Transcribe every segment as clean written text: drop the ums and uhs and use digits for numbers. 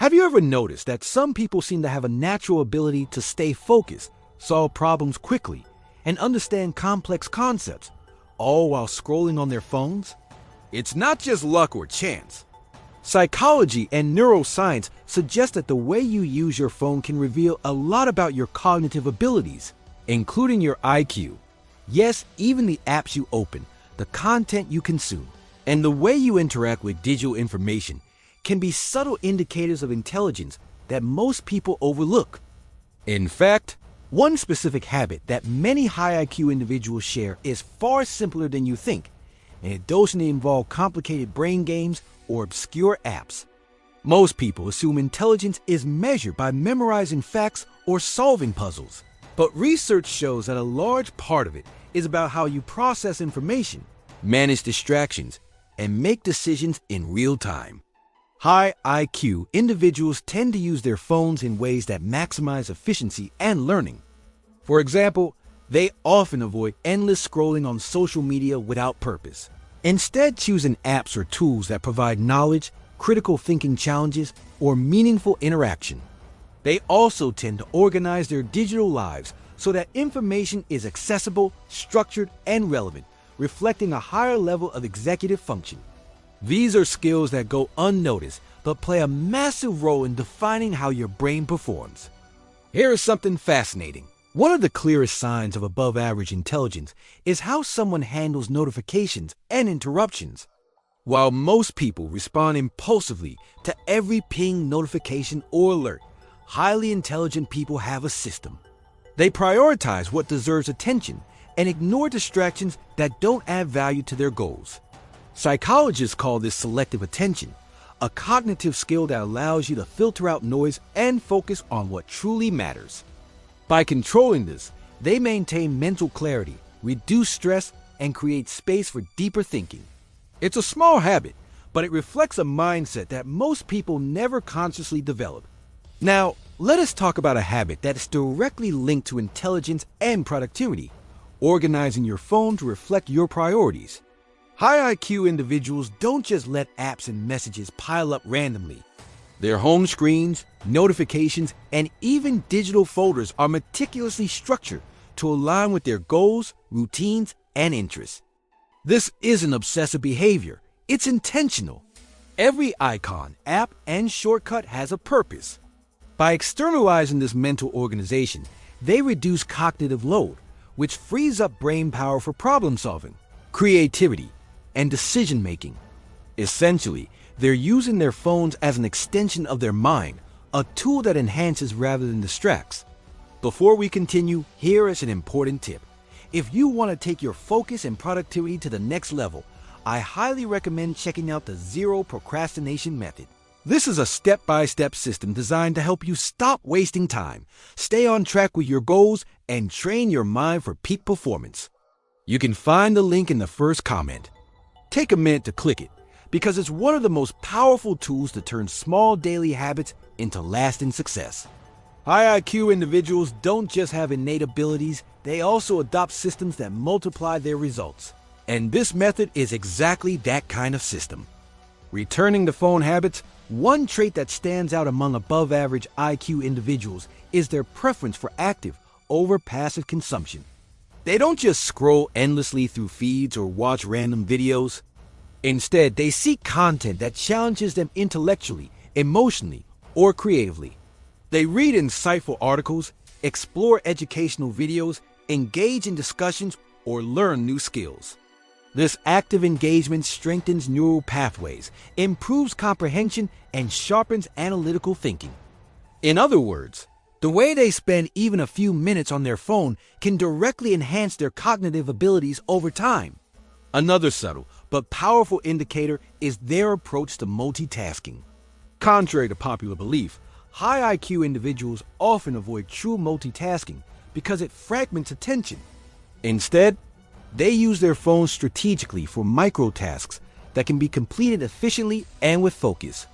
Have you ever noticed that some people seem to have a natural ability to stay focused, solve problems quickly, and understand complex concepts, all while scrolling on their phones? It's not just luck or chance. Psychology and neuroscience suggest that the way you use your phone can reveal a lot about your cognitive abilities, including your IQ. Yes, even the apps you open, the content you consume, and the way you interact with digital information can be subtle indicators of intelligence that most people overlook. In fact, one specific habit that many high IQ individuals share is far simpler than you think, and it doesn't involve complicated brain games or obscure apps. Most people assume intelligence is measured by memorizing facts or solving puzzles, but research shows that a large part of it is about how you process information, manage distractions, and make decisions in real time. High IQ individuals tend to use their phones in ways that maximize efficiency and learning. For example, they often avoid endless scrolling on social media without purpose, instead choosing apps or tools that provide knowledge, critical thinking challenges, or meaningful interaction. They also tend to organize their digital lives so that information is accessible, structured, and relevant, reflecting a higher level of executive function. These are skills that go unnoticed but play a massive role in defining how your brain performs. Here is something fascinating. One of the clearest signs of above-average intelligence is how someone handles notifications and interruptions. While most people respond impulsively to every ping, notification, or alert, highly intelligent people have a system. They prioritize what deserves attention and ignore distractions that don't add value to their goals. Psychologists call this selective attention, a cognitive skill that allows you to filter out noise and focus on what truly matters. By controlling this, they maintain mental clarity, reduce stress, and create space for deeper thinking. It's a small habit, but it reflects a mindset that most people never consciously develop. Now, let us talk about a habit that is directly linked to intelligence and productivity: organizing your phone to reflect your priorities. High IQ individuals don't just let apps and messages pile up randomly. Their home screens, notifications, and even digital folders are meticulously structured to align with their goals, routines, and interests. This isn't obsessive behavior, it's intentional. Every icon, app, and shortcut has a purpose. By externalizing this mental organization, they reduce cognitive load, which frees up brain power for problem solving, creativity, and decision-making. Essentially, they're using their phones as an extension of their mind, a tool that enhances rather than distracts. Before we continue, here is an important tip. If you want to take your focus and productivity to the next level, I highly recommend checking out the Zero Procrastination Method. This is a step-by-step system designed to help you stop wasting time, stay on track with your goals, and train your mind for peak performance. You can find the link in the first comment. Take a minute to click it, because it's one of the most powerful tools to turn small daily habits into lasting success. High IQ individuals don't just have innate abilities, they also adopt systems that multiply their results. And this method is exactly that kind of system. Returning to phone habits, one trait that stands out among above-average IQ individuals is their preference for active over passive consumption. They don't just scroll endlessly through feeds or watch random videos. Instead, they seek content that challenges them intellectually, emotionally, or creatively. They read insightful articles, explore educational videos, engage in discussions, or learn new skills. This active engagement strengthens neural pathways, improves comprehension, and sharpens analytical thinking. In other words, the way they spend even a few minutes on their phone can directly enhance their cognitive abilities over time. Another subtle but powerful indicator is their approach to multitasking. Contrary to popular belief, high IQ individuals often avoid true multitasking because it fragments attention. Instead, they use their phones strategically for micro-tasks that can be completed efficiently and with focus.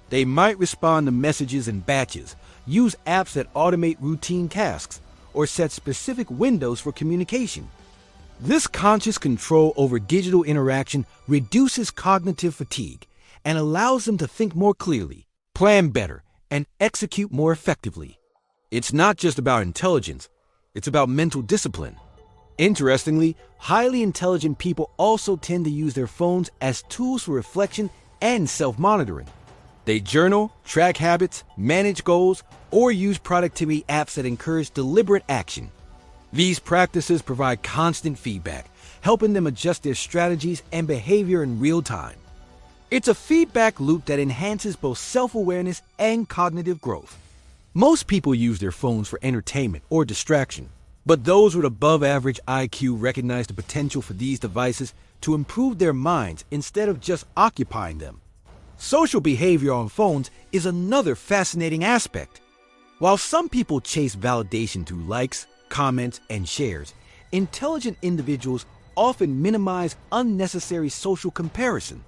They might respond to messages in batches, use apps that automate routine tasks, or set specific windows for communication. This conscious control over digital interaction reduces cognitive fatigue and allows them to think more clearly, plan better, and execute more effectively. It's not just about intelligence, it's about mental discipline. Interestingly, highly intelligent people also tend to use their phones as tools for reflection and self-monitoring. They journal, track habits, manage goals, or use productivity apps that encourage deliberate action. These practices provide constant feedback, helping them adjust their strategies and behavior in real time. It's a feedback loop that enhances both self-awareness and cognitive growth. Most people use their phones for entertainment or distraction, but those with above-average IQ recognize the potential for these devices to improve their minds instead of just occupying them. Social behavior on phones is another fascinating aspect. While some people chase validation through likes, comments, and shares, intelligent individuals often minimize unnecessary social comparison.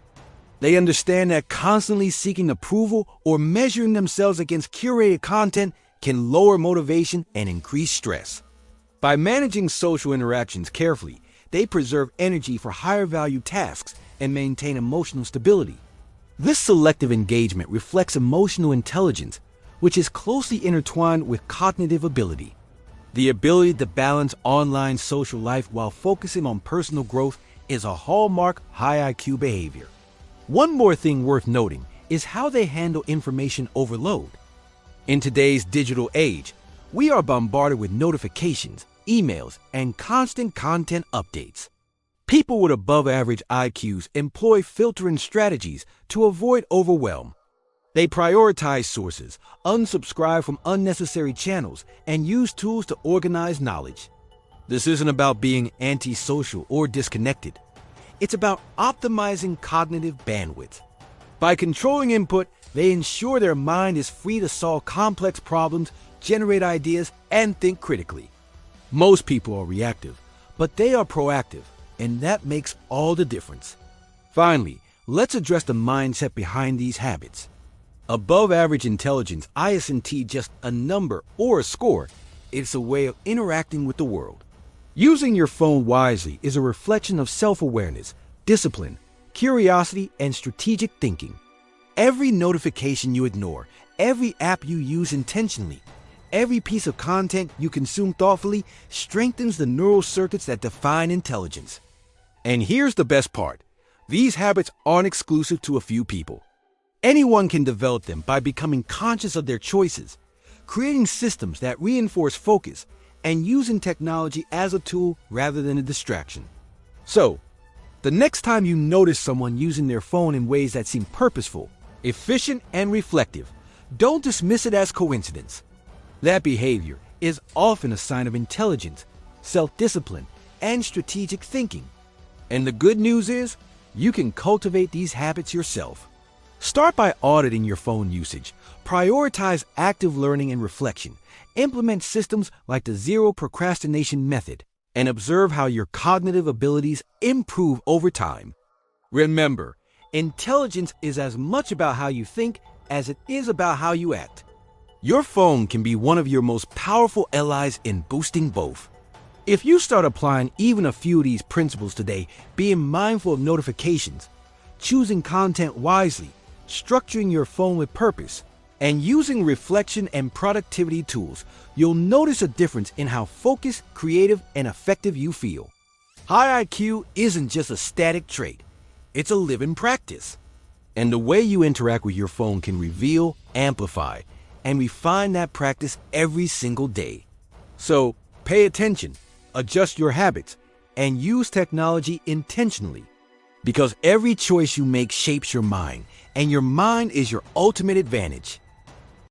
They understand that constantly seeking approval or measuring themselves against curated content can lower motivation and increase stress. By managing social interactions carefully, they preserve energy for higher value tasks and maintain emotional stability. This selective engagement reflects emotional intelligence, which is closely intertwined with cognitive ability. The ability to balance online social life while focusing on personal growth is a hallmark high IQ behavior. One more thing worth noting is how they handle information overload. In today's digital age, we are bombarded with notifications, emails, and constant content updates. People with above-average IQs employ filtering strategies to avoid overwhelm. They prioritize sources, unsubscribe from unnecessary channels, and use tools to organize knowledge. This isn't about being antisocial or disconnected. It's about optimizing cognitive bandwidth. By controlling input, they ensure their mind is free to solve complex problems, generate ideas, and think critically. Most people are reactive, but they are proactive, and that makes all the difference. Finally, let's address the mindset behind these habits. Above average intelligence isn't just a number or a score, it's a way of interacting with the world. Using your phone wisely is a reflection of self-awareness, discipline, curiosity, and strategic thinking. Every notification you ignore, every app you use intentionally, every piece of content you consume thoughtfully strengthens the neural circuits that define intelligence. And here's the best part. These habits aren't exclusive to a few people. Anyone can develop them by becoming conscious of their choices, creating systems that reinforce focus, and using technology as a tool rather than a distraction. So, the next time you notice someone using their phone in ways that seem purposeful, efficient, and reflective, don't dismiss it as coincidence. That behavior is often a sign of intelligence, self-discipline, and strategic thinking. And the good news is, you can cultivate these habits yourself. Start by auditing your phone usage, prioritize active learning and reflection, implement systems like the zero procrastination method, and observe how your cognitive abilities improve over time. Remember, intelligence is as much about how you think as it is about how you act. Your phone can be one of your most powerful allies in boosting both. If you start applying even a few of these principles today, being mindful of notifications, choosing content wisely, structuring your phone with purpose, and using reflection and productivity tools, you'll notice a difference in how focused, creative, and effective you feel. High IQ isn't just a static trait, it's a living practice. And the way you interact with your phone can reveal, amplify, and refine that practice every single day. So, pay attention, adjust your habits, and use technology intentionally. Because every choice you make shapes your mind, and your mind is your ultimate advantage.